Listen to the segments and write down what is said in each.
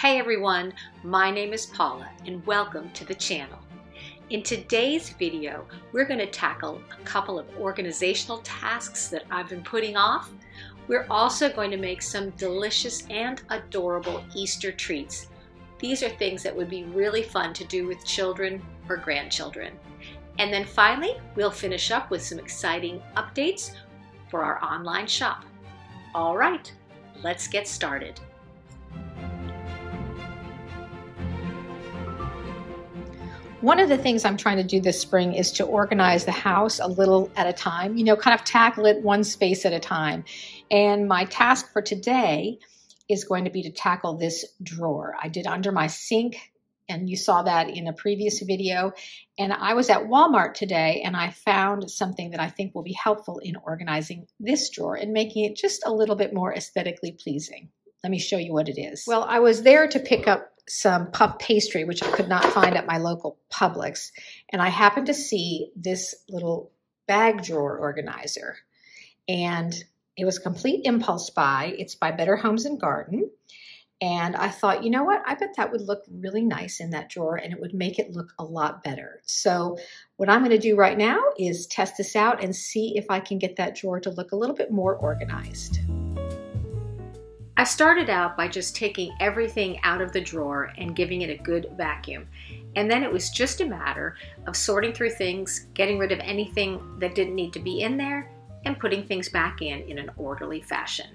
Hey everyone, my name is Paula and welcome to the channel. In today's video, we're going to tackle a couple of organizational tasks that I've been putting off. We're also going to make some delicious and adorable Easter treats. These are things that would be really fun to do with children or grandchildren. And then finally, we'll finish up with some exciting updates for our online shop. All right, let's get started. One of the things I'm trying to do this spring is to organize the house a little at a time, kind of tackle it one space at a time. And my task for today is going to be to tackle this drawer. I did under my sink, and you saw that in a previous video. And I was at Walmart today, and I found something that I think will be helpful in organizing this drawer and making it just a little bit more aesthetically pleasing. Let me show you what it is. Well, I was there to pick up some puff pastry, which I could not find at my local Publix. And I happened to see this little bag drawer organizer. And it was a complete impulse buy. It's by Better Homes and Garden. And I thought, you know what? I bet that would look really nice in that drawer and it would make it look a lot better. So what I'm going to do right now is test this out and see if I can get that drawer to look a little bit more organized. I started out by just taking everything out of the drawer and giving it a good vacuum. And then it was just a matter of sorting through things, getting rid of anything that didn't need to be in there, and putting things back in an orderly fashion.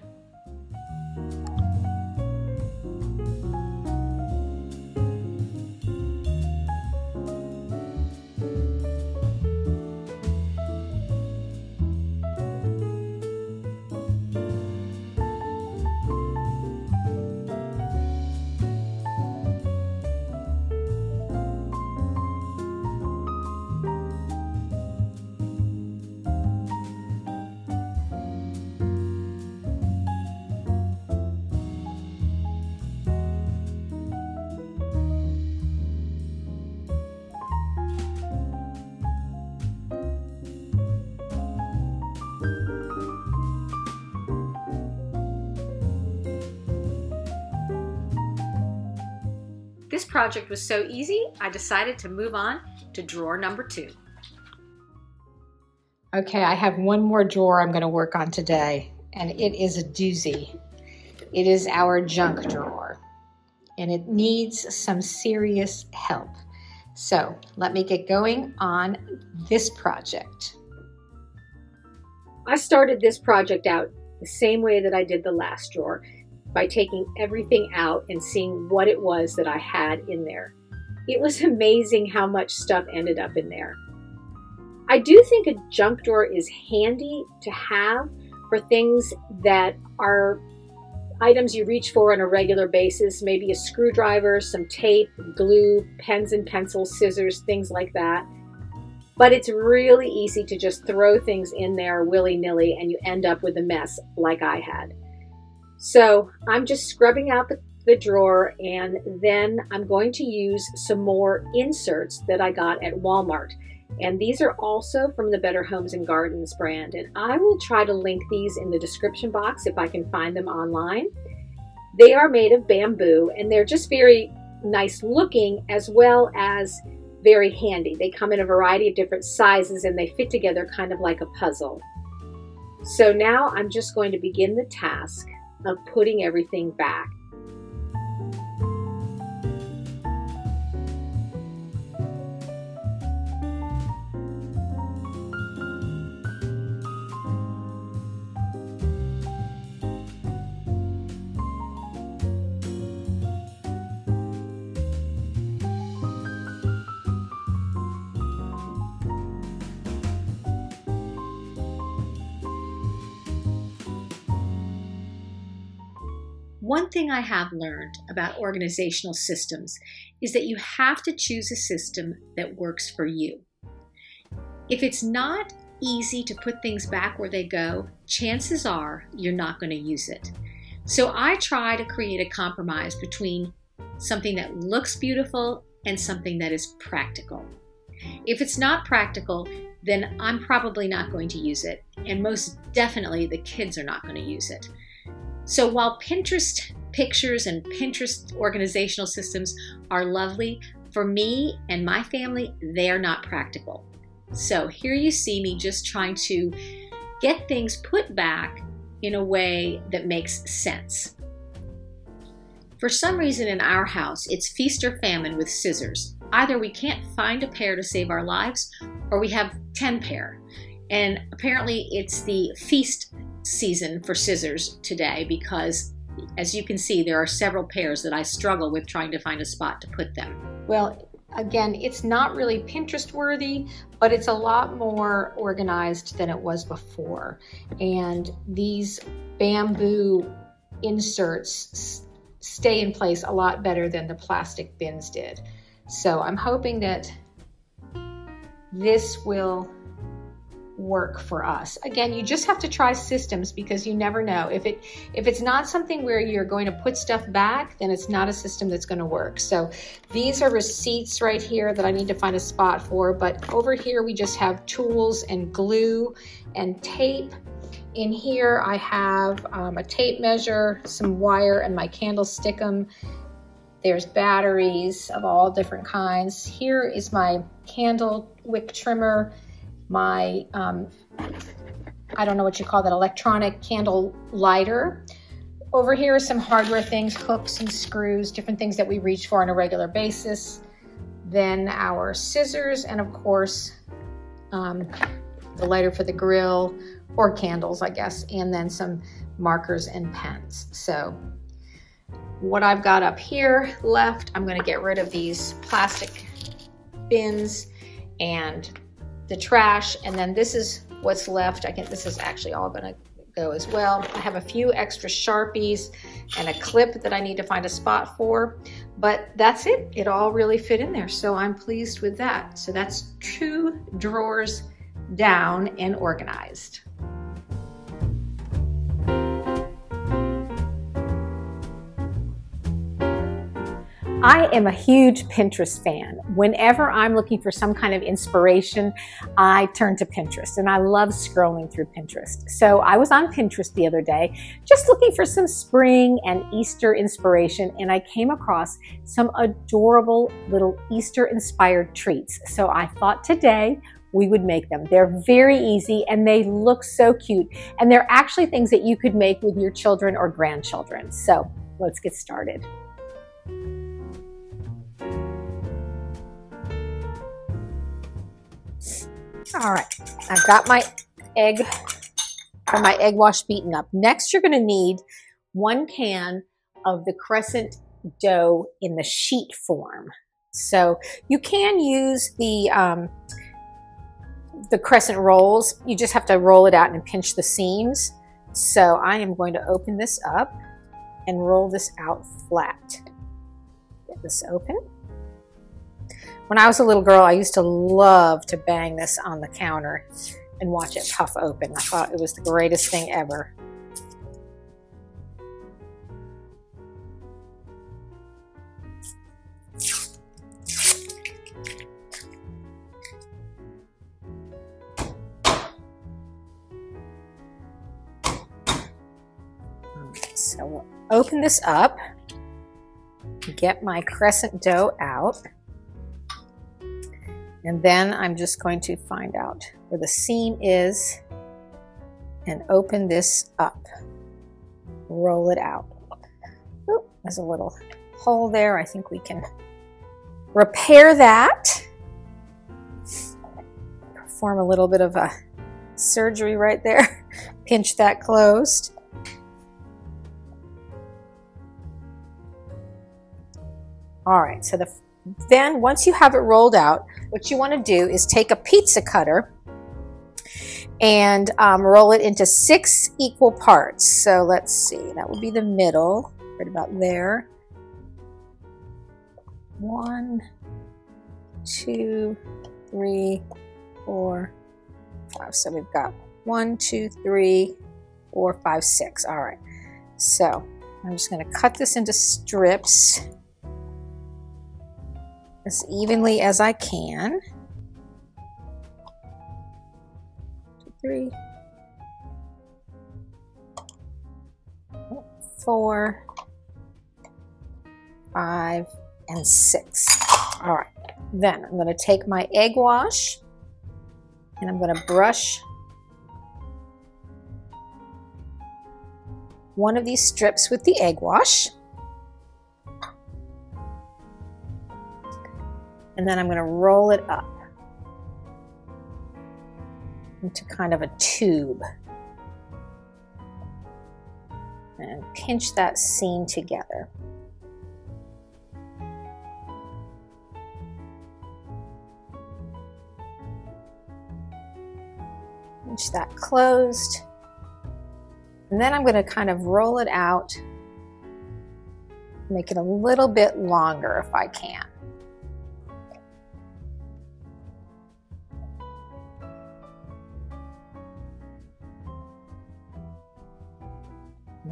This project was so easy, I decided to move on to drawer number 2. Okay, I have one more drawer I'm going to work on today, and it is a doozy. It is our junk drawer, and it needs some serious help. So let me get going on this project. I started this project out the same way that I did the last drawer, by taking everything out and seeing what it was that I had in there. It was amazing how much stuff ended up in there. I do think a junk drawer is handy to have for things that are items you reach for on a regular basis, maybe a screwdriver, some tape, glue, pens and pencils, scissors, things like that. But it's really easy to just throw things in there willy-nilly and you end up with a mess like I had. So I'm just scrubbing out the drawer, and then I'm going to use some more inserts that I got at Walmart. And these are also from the Better Homes and Gardens brand. And I will try to link these in the description box if I can find them online. They are made of bamboo, and they're just very nice looking as well as very handy. They come in a variety of different sizes and they fit together kind of like a puzzle. So now I'm just going to begin the task of putting everything back. One thing I have learned about organizational systems is that you have to choose a system that works for you. If it's not easy to put things back where they go, chances are you're not going to use it. So I try to create a compromise between something that looks beautiful and something that is practical. If it's not practical, then I'm probably not going to use it, and most definitely the kids are not going to use it. So while Pinterest Pictures and Pinterest organizational systems are lovely. For me and my family, they are not practical. So here you see me just trying to get things put back in a way that makes sense. For some reason in our house, it's feast or famine with scissors. Either we can't find a pair to save our lives, or we have 10 pair. And apparently it's the feast season for scissors today because, as you can see, there are several pairs that I struggle with trying to find a spot to put them. Well, again, it's not really Pinterest worthy, but it's a lot more organized than it was before. And these bamboo inserts stay in place a lot better than the plastic bins did. So I'm hoping that this will work for us. Again, you just have to try systems because you never know. If it's not something where you're going to put stuff back, then it's not a system that's going to work. So these are receipts right here that I need to find a spot for, but over here we just have tools and glue and tape. In here I have a tape measure, some wire, and my candle stickum. There's batteries of all different kinds. Here is my candle wick trimmer, my, I don't know what you call that, electronic candle lighter. Over here are some hardware things, hooks and screws, different things that we reach for on a regular basis. Then our scissors, and of course, the lighter for the grill, or candles, I guess, and then some markers and pens. So what I've got up here left, I'm gonna get rid of these plastic bins and the trash, and then this is what's left. I think this is actually all gonna go as well. I have a few extra Sharpies and a clip that I need to find a spot for, but that's it. It all really fit in there, so I'm pleased with that. So that's 2 drawers down and organized. I am a huge Pinterest fan. Whenever I'm looking for some kind of inspiration, I turn to Pinterest, and I love scrolling through Pinterest. So I was on Pinterest the other day, just looking for some spring and Easter inspiration, and I came across some adorable little Easter-inspired treats. So I thought today we would make them. They're very easy, and they look so cute, and they're actually things that you could make with your children or grandchildren. So let's get started. All right, I've got my egg or my egg wash beaten up. Next, you're gonna need 1 can of the crescent dough in the sheet form. So you can use the crescent rolls. You just have to roll it out and pinch the seams. So I am going to open this up and roll this out flat. Get this open. When I was a little girl, I used to love to bang this on the counter and watch it puff open. I thought it was the greatest thing ever. So we'll open this up, get my crescent dough out. And then I'm just going to find out where the seam is and open this up. Roll it out. Oop, there's a little hole there. I think we can repair that. Perform a little bit of a surgery right there. Pinch that closed. All right, so then once you have it rolled out, what you want to do is take a pizza cutter and roll it into 6 equal parts. So let's see, that would be the middle, right about there. 1, 2, 3, 4, 5. So we've got 1, 2, 3, 4, 5, 6. All right. So I'm just going to cut this into strips as evenly as I can. 2, 3, 4, 5, and 6. All right, then I'm going to take my egg wash and I'm going to brush one of these strips with the egg wash. And then I'm going to roll it up into kind of a tube and pinch that seam together. Pinch that closed. And then I'm going to kind of roll it out, make it a little bit longer if I can.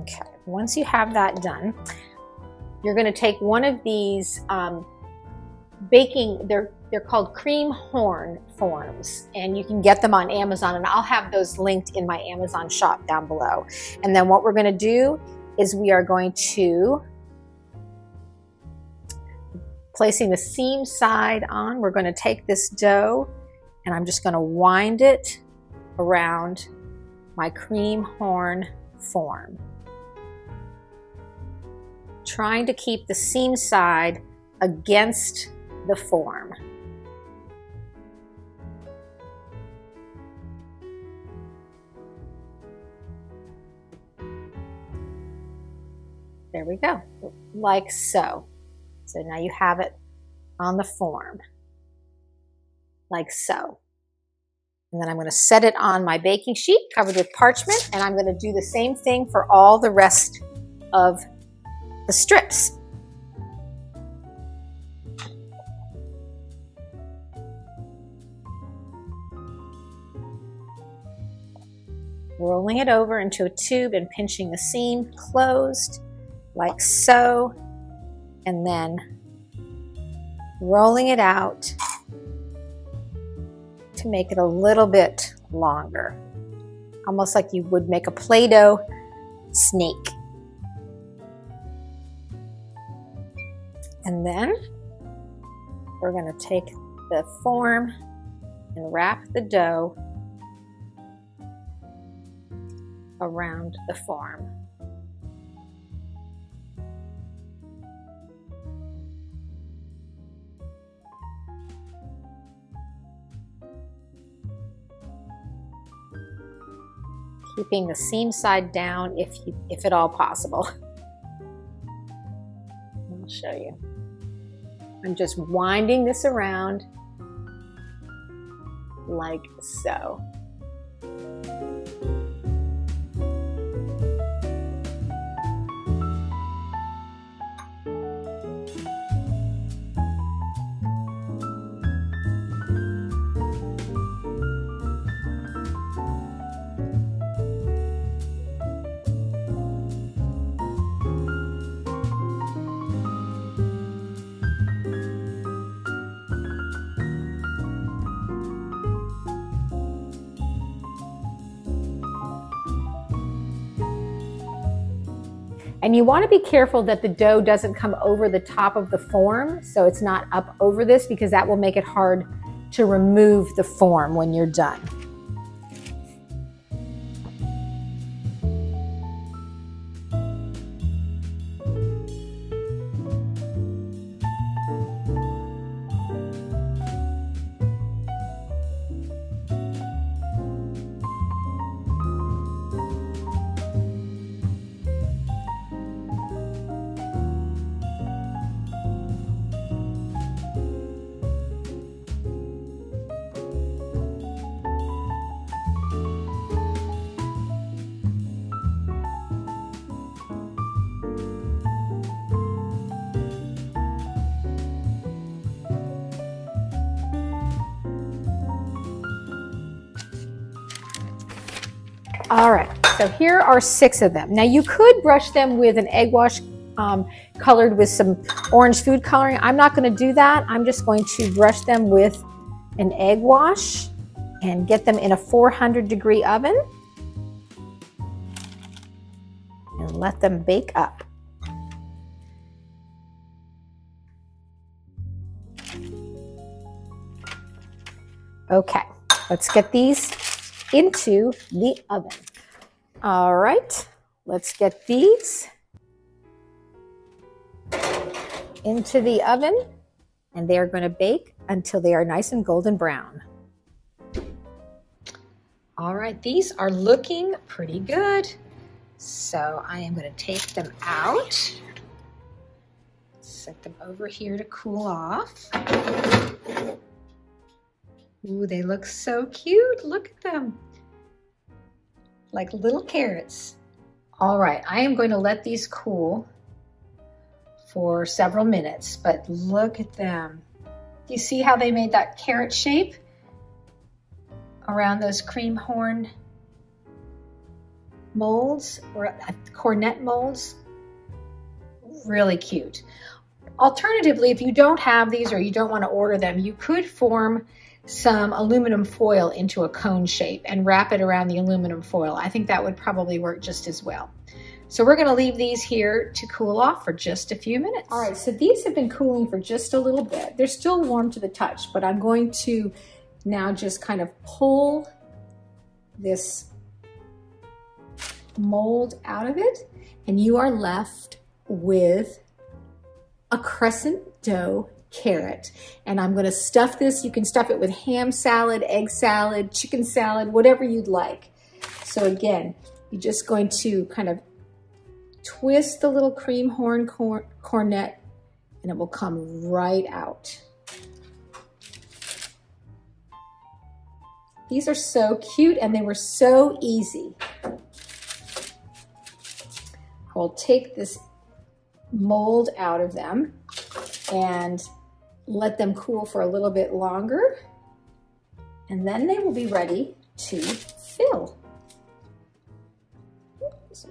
Okay, once you have that done, you're going to take one of these baking, they're called cream horn forms, and you can get them on Amazon, and I'll have those linked in my Amazon shop down below. And then what we're going to do is we are going to, placing the seam side on, we're going to take this dough and I'm just going to wind it around my cream horn form, trying to keep the seam side against the form. There we go, like so. So now you have it on the form, like so. And then I'm going to set it on my baking sheet covered with parchment, and I'm going to do the same thing for all the rest of the strips. Rolling it over into a tube and pinching the seam closed, like so, and then rolling it out to make it a little bit longer, almost like you would make a Play-Doh snake. And then we're going to take the form and wrap the dough around the form. Keeping the seam side down if at all possible. I'll show you. I'm just winding this around like so. And you want to be careful that the dough doesn't come over the top of the form, so it's not up over this, because that will make it hard to remove the form when you're done. All right, so here are 6 of them. Now you could brush them with an egg wash colored with some orange food coloring. I'm not going to do that. I'm just going to brush them with an egg wash and get them in a 400-degree oven and let them bake up. Okay, let's get these into the oven. All right, let's get these into the oven, and they are going to bake until they are nice and golden brown. All right, these are looking pretty good. So I am going to take them out, set them over here to cool off. Ooh, they look so cute. Look at them, like little carrots. All right, I am going to let these cool for several minutes, but look at them. Do you see how they made that carrot shape around those cream horn molds or cornet molds? Really cute. Alternatively, if you don't have these or you don't want to order them, you could form some aluminum foil into a cone shape and wrap it around the aluminum foil. I think that would probably work just as well. So we're going to leave these here to cool off for just a few minutes. All right, so these have been cooling for just a little bit. They're still warm to the touch, but I'm going to now just kind of pull this mold out of it, and you are left with a crescent dough carrot. And I'm going to stuff this. You can stuff it with ham salad, egg salad, chicken salad, whatever you'd like. So again, you're just going to kind of twist the little cream horn cornet, and it will come right out. These are so cute, and they were so easy. We'll take this mold out of them and let them cool for a little bit longer, and then they will be ready to fill. This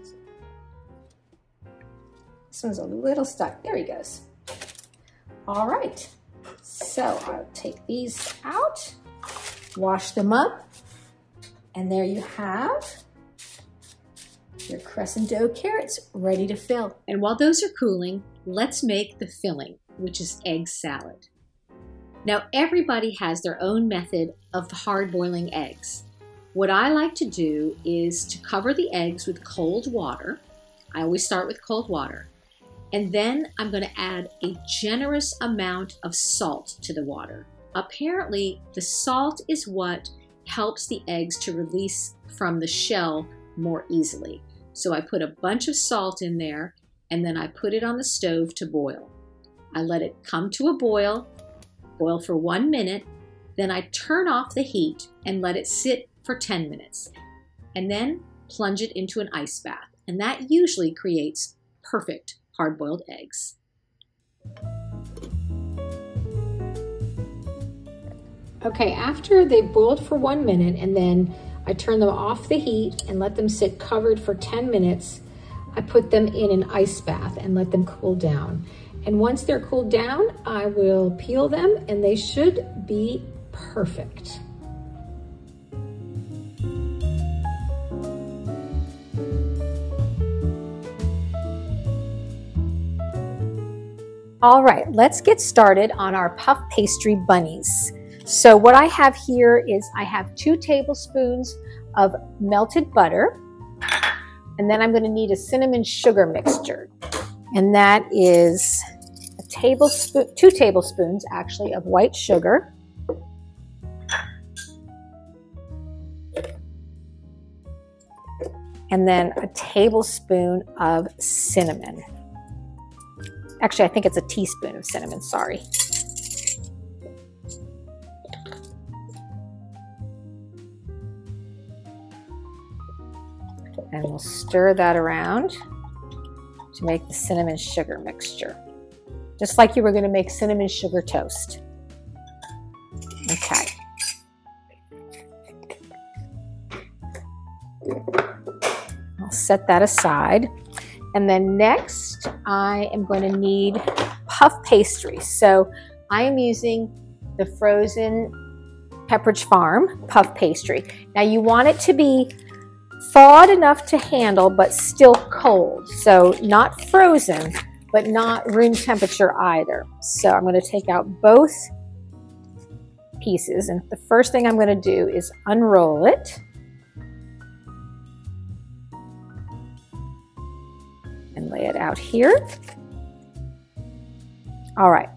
one's a little stuck. There he goes. All right, so I'll take these out, wash them up, and there you have your crescent dough carrots ready to fill. And while those are cooling, let's make the filling, which is egg salad. Now, everybody has their own method of hard boiling eggs. What I like to do is to cover the eggs with cold water. I always start with cold water. And then I'm going to add a generous amount of salt to the water. Apparently, the salt is what helps the eggs to release from the shell more easily. So I put a bunch of salt in there, and then I put it on the stove to boil. I let it come to a boil for 1 minute, then I turn off the heat and let it sit for 10 minutes, and then plunge it into an ice bath. And that usually creates perfect hard-boiled eggs. Okay, after they boiled for 1 minute, and then I turn them off the heat and let them sit covered for 10 minutes, I put them in an ice bath and let them cool down. And once they're cooled down, I will peel them, and they should be perfect. All right, let's get started on our puff pastry bunnies. So what I have here is I have 2 tablespoons of melted butter, and then I'm going to need a cinnamon sugar mixture. And that is a tablespoon, 2 tablespoons actually, of white sugar. And then a tablespoon of cinnamon. Actually, I think it's a teaspoon of cinnamon, sorry. And we'll stir that around to make the cinnamon sugar mixture, just like you were going to make cinnamon sugar toast. Okay. I'll set that aside. And then next, I am going to need puff pastry. So I am using the frozen Pepperidge Farm puff pastry. Now you want it to be thawed enough to handle, but still cold. So not frozen, but not room temperature either. So I'm going to take out both pieces. And the first thing I'm going to do is unroll it. And lay it out here. All right.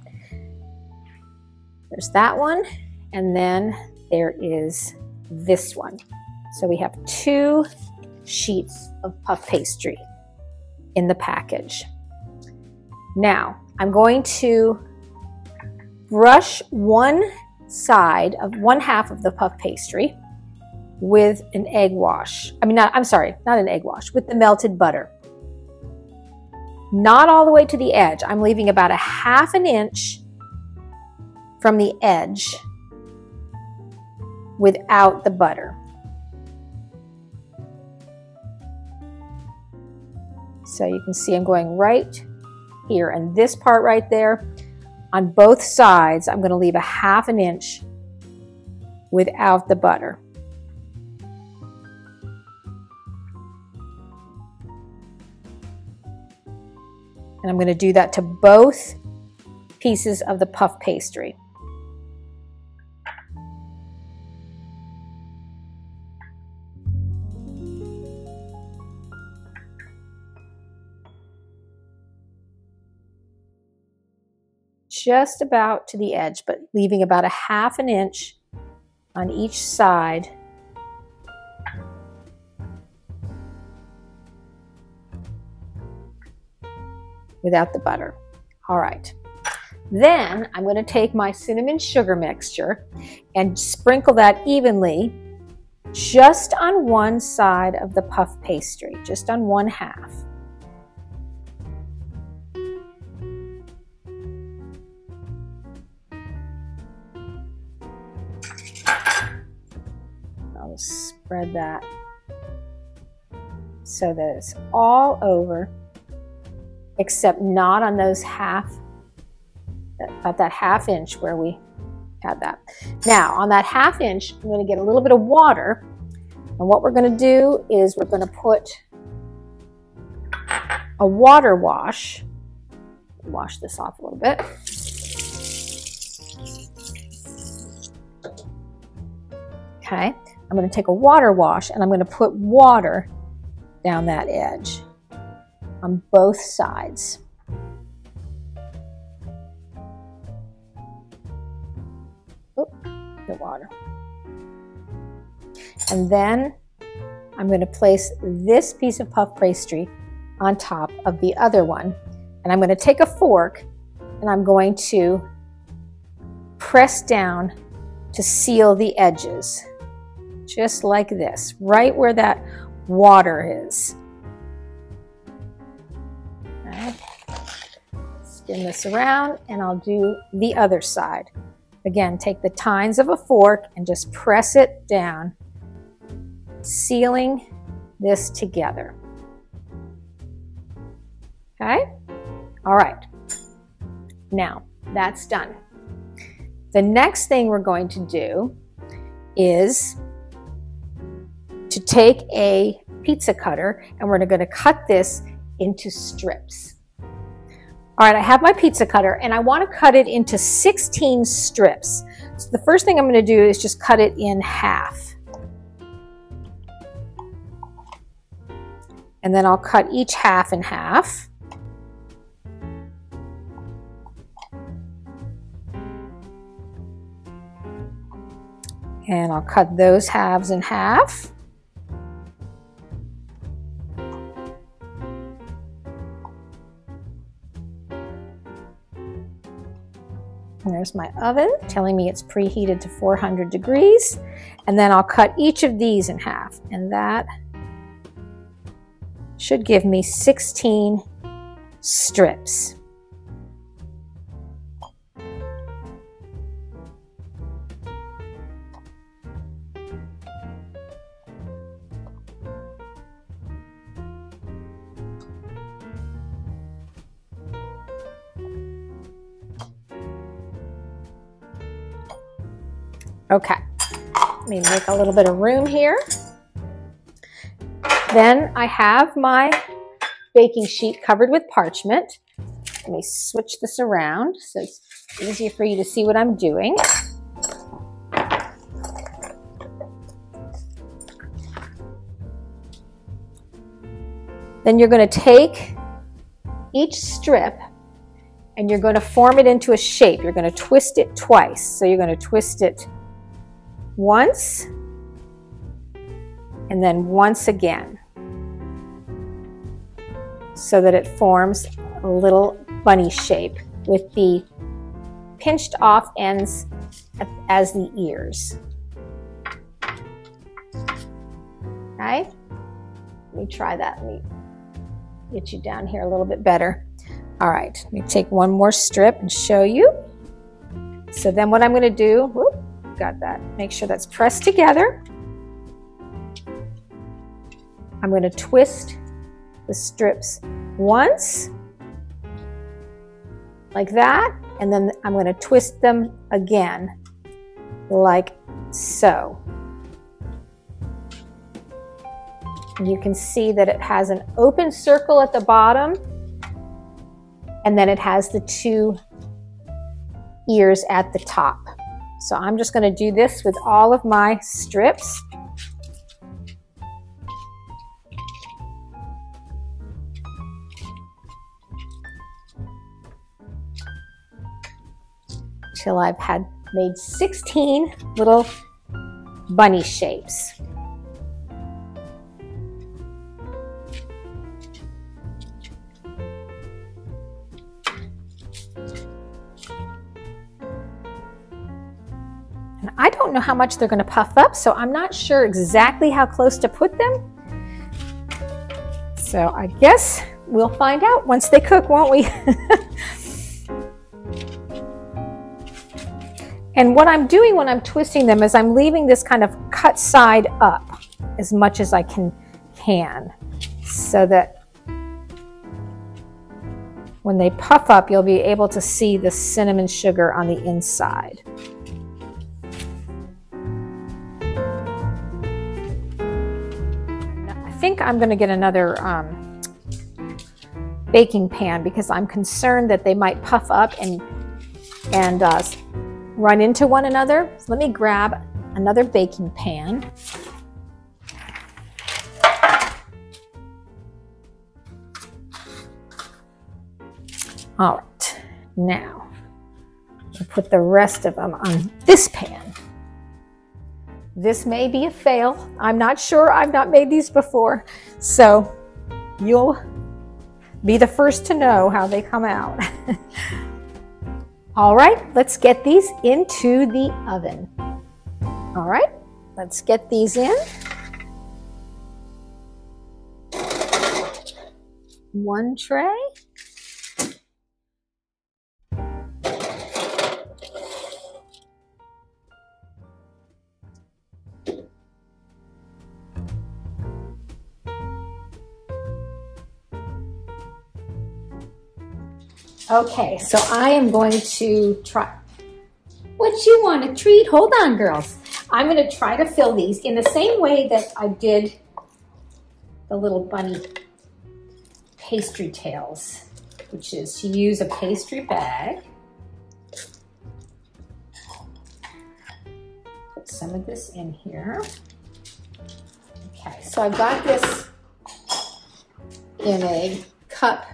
There's that one. And then there is this one. So we have 2 sheets of puff pastry in the package. Now, I'm going to brush one half of the puff pastry with an egg wash. Not an egg wash, with the melted butter. Not all the way to the edge. I'm leaving about a 1/2 inch from the edge without the butter. So you can see I'm going right here, and this part right there, on both sides, I'm going to leave a 1/2 inch without the butter. And I'm going to do that to both pieces of the puff pastry. Just about to the edge, but leaving about a 1/2 inch on each side. Without the butter. All right. Then I'm going to take my cinnamon sugar mixture and sprinkle that evenly just on one side of the puff pastry, just on 1/2. I'll spread that so that it's all over, except not on those about that 1/2 inch where we had that. Now, on that 1/2 inch, I'm going to get a little bit of water, and what we're going to do is we're going to put a water wash. Wash this off a little bit. Okay, I'm going to take a water wash and I'm going to put water down that edge on both sides. Oop, the water. And then I'm going to place this piece of puff pastry on top of the other one. And I'm going to take a fork and I'm going to press down to seal the edges. Just like this, right where that water is. Okay. Spin this around and I'll do the other side. Again, take the tines of a fork and just press it down, sealing this together. Okay? All right. Now, that's done. The next thing we're going to do is to take a pizza cutter and we're going to cut this into strips. All right, I have my pizza cutter and I want to cut it into 16 strips. So the first thing I'm going to do is just cut it in half. And then I'll cut each half in half. And I'll cut those halves in half. And there's my oven telling me it's preheated to 400 degrees. And then I'll cut each of these in half. And that should give me 16 strips. Okay, let me make a little bit of room here. Then I have my baking sheet covered with parchment. Let me switch this around so it's easier for you to see what I'm doing. Then you're going to take each strip and you're going to form it into a shape. You're going to twist it twice. So you're going to twist it once and then once again, so that it forms a little bunny shape with the pinched off ends as the ears. Okay? Let me try that. Let me get you down here a little bit better. All right, let me take one more strip and show you. So then what I'm going to do, whoop, got that. Make sure that's pressed together. I'm going to twist the strips once, like that, and then I'm going to twist them again, like so. You can see that it has an open circle at the bottom, and then it has the two ears at the top. So I'm just going to do this with all of my strips. Till I've made 16 little bunny shapes. And I don't know how much they're going to puff up, so I'm not sure exactly how close to put them. So I guess we'll find out once they cook, won't we? And what I'm doing when I'm twisting them is I'm leaving this kind of cut side up as much as I can, so that when they puff up, you'll be able to see the cinnamon sugar on the inside. I think I'm going to get another baking pan because I'm concerned that they might puff up and run into one another. So let me grab another baking pan. All right, now I'll put the rest of them on this pan. This may be a fail. I'm not sure. I've not made these before. So you'll be the first to know how they come out. All right, let's get these into the oven. All right, let's get these in. One tray. Okay, so I am going to try. What you want, a treat? Hold on, girls. I'm going to try to fill these in the same way that I did the little bunny pastry tails, which is to use a pastry bag. Put some of this in here. Okay, so I've got this in a cup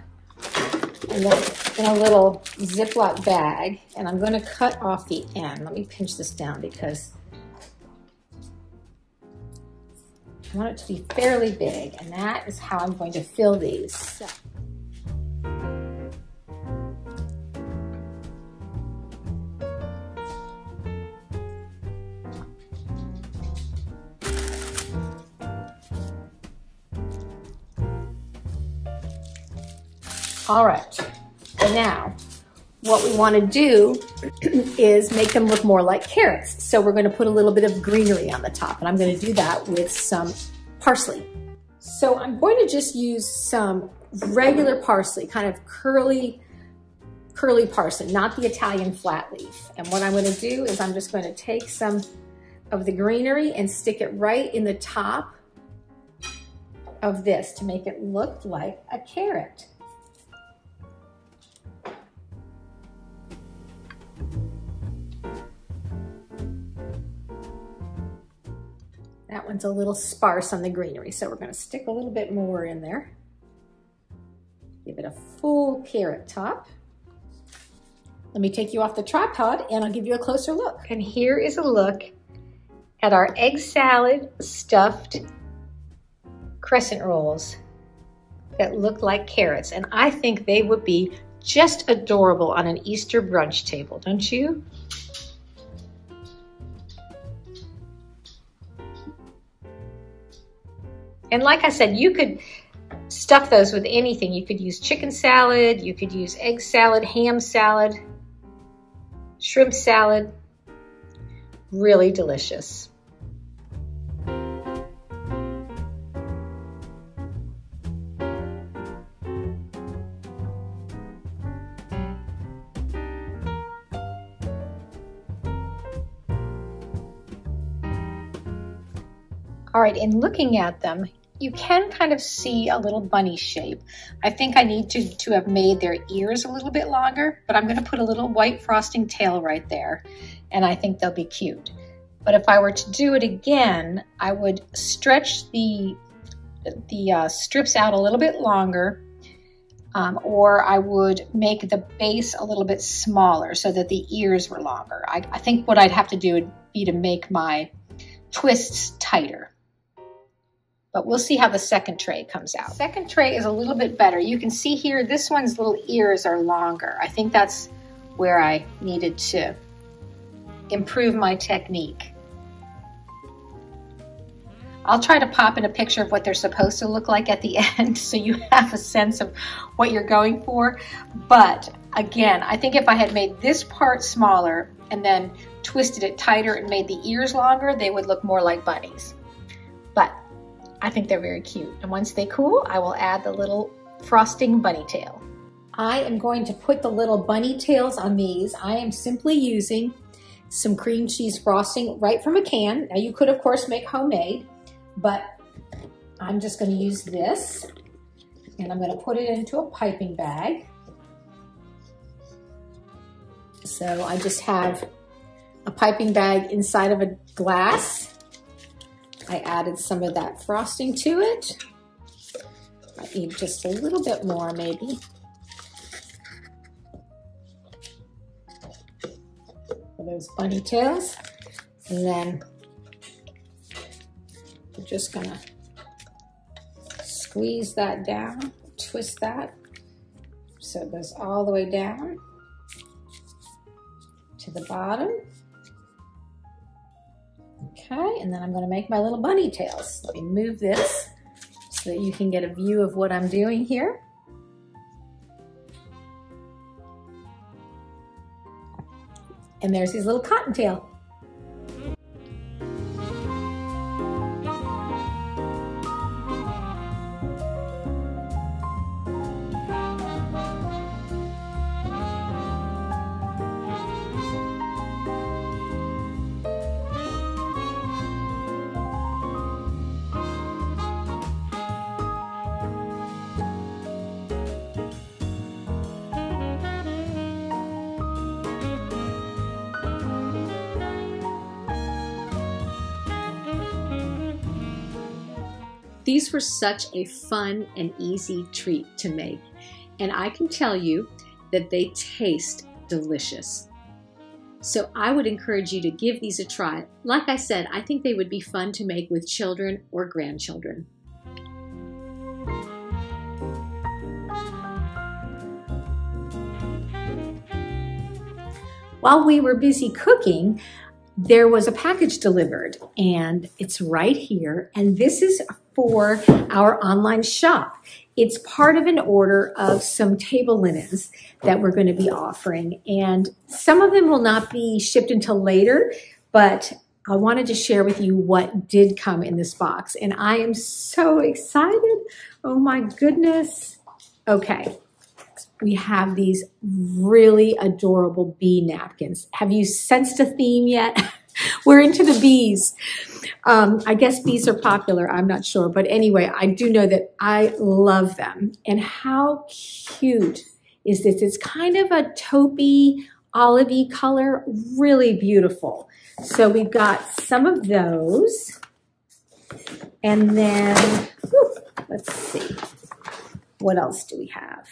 and then in a little Ziploc bag, and I'm going to cut off the end. Let me pinch this down because I want it to be fairly big, and that is how I'm going to fill these. So. All right, now what we want to do is make them look more like carrots. So we're going to put a little bit of greenery on the top, and I'm going to do that with some parsley. So I'm going to just use some regular parsley, kind of curly parsley, not the Italian flat leaf. And what I'm going to do is I'm just going to take some of the greenery and stick it right in the top of this to make it look like a carrot. That one's a little sparse on the greenery, so we're going to stick a little bit more in there. Give it a full carrot top. Let me take you off the tripod and I'll give you a closer look. And here is a look at our egg salad stuffed crescent rolls that look like carrots. And I think they would be just adorable on an Easter brunch table, don't you? And like I said, you could stuff those with anything. You could use chicken salad, you could use egg salad, ham salad, shrimp salad. Really delicious. All right, in looking at them, you can kind of see a little bunny shape. I think I need to have made their ears a little bit longer, but I'm going to put a little white frosting tail right there, and I think they'll be cute. But if I were to do it again, I would stretch the strips out a little bit longer, or I would make the base a little bit smaller so that the ears were longer. I think what I'd have to do would be to make my twists tighter. But we'll see how the second tray comes out. Second tray is a little bit better. You can see here, this one's little ears are longer. I think that's where I needed to improve my technique. I'll try to pop in a picture of what they're supposed to look like at the end so you have a sense of what you're going for. But again, I think if I had made this part smaller and then twisted it tighter and made the ears longer, they would look more like bunnies. But I think they're very cute. And once they cool, I will add the little frosting bunny tail. I am going to put the little bunny tails on these. I am simply using some cream cheese frosting right from a can. Now you could of course make homemade, but I'm just going to use this and I'm going to put it into a piping bag. So I just have a piping bag inside of a glass. I added some of that frosting to it. I need just a little bit more maybe. For those bunny tails. And then we're just gonna squeeze that down, twist that so it goes all the way down to the bottom. Okay, and then I'm going to make my little bunny tails. Let me move this so that you can get a view of what I'm doing here. And there's his little cottontail. These were such a fun and easy treat to make, and I can tell you that they taste delicious. So I would encourage you to give these a try. Like I said, I think they would be fun to make with children or grandchildren. While we were busy cooking, there was a package delivered and it's right here. And this is for our online shop. It's part of an order of some table linens that we're going to be offering. And some of them will not be shipped until later, but I wanted to share with you what did come in this box. And I am so excited. Oh my goodness. Okay. We have these really adorable bee napkins. Have you sensed a theme yet? We're into the bees. I guess bees are popular. I'm not sure. But anyway, I do know that I love them. And how cute is this? It's kind of a taupey, olivey color. Really beautiful. So we've got some of those. And then, let's see. What else do we have?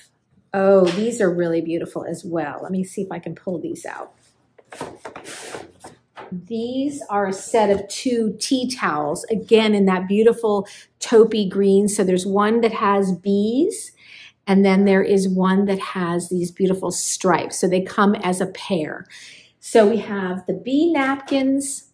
Oh, these are really beautiful as well. Let me see if I can pull these out. These are a set of 2 tea towels, again, in that beautiful taupey green. So there's one that has bees, and then there is one that has these beautiful stripes. So they come as a pair. So we have the bee napkins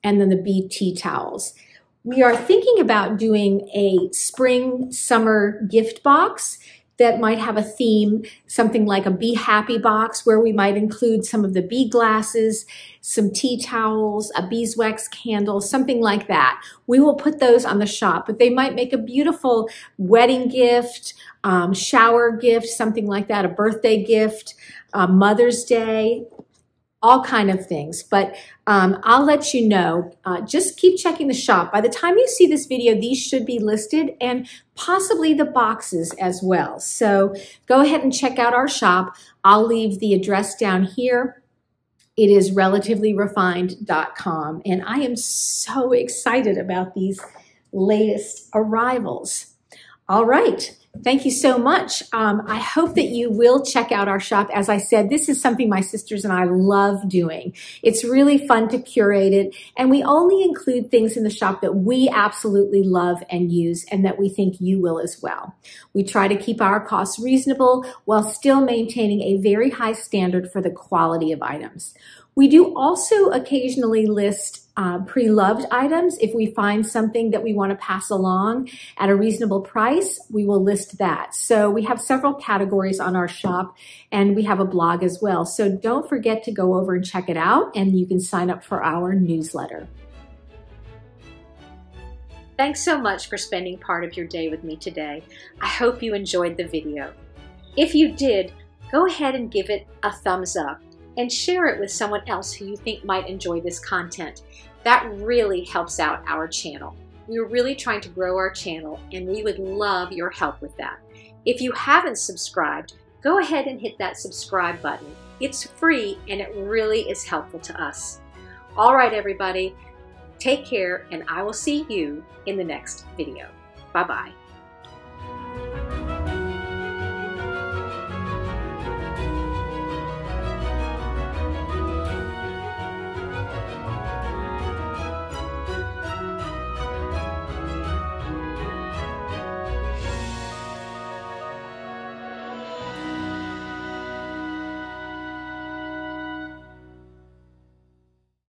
and then the bee tea towels. We are thinking about doing a spring-summer gift box that might have a theme, something like a Be Happy box, where we might include some of the bee glasses, some tea towels, a beeswax candle, something like that. We will put those on the shop, but they might make a beautiful wedding gift, shower gift, something like that, a birthday gift, Mother's Day, all kind of things. But I'll let you know. Just keep checking the shop. By the time you see this video, these should be listed, and possibly the boxes as well. So go ahead and check out our shop. I'll leave the address down here. It is relativelyrefined.com, and I am so excited about these latest arrivals. All right. Thank you so much. I hope that you will check out our shop. As I said, this is something my sisters and I love doing. It's really fun to curate it, and we only include things in the shop that we absolutely love and use and that we think you will as well. We try to keep our costs reasonable while still maintaining a very high standard for the quality of items. We do also occasionally list pre-loved items. If we find something that we want to pass along at a reasonable price, we will list that. So we have several categories on our shop, and we have a blog as well. So don't forget to go over and check it out, and you can sign up for our newsletter. Thanks so much for spending part of your day with me today. I hope you enjoyed the video. If you did, go ahead and give it a thumbs up and share it with someone else who you think might enjoy this content. That really helps out our channel. We're really trying to grow our channel, and we would love your help with that. If you haven't subscribed, go ahead and hit that subscribe button. It's free, and it really is helpful to us. All right, everybody, take care, and I will see you in the next video. Bye-bye.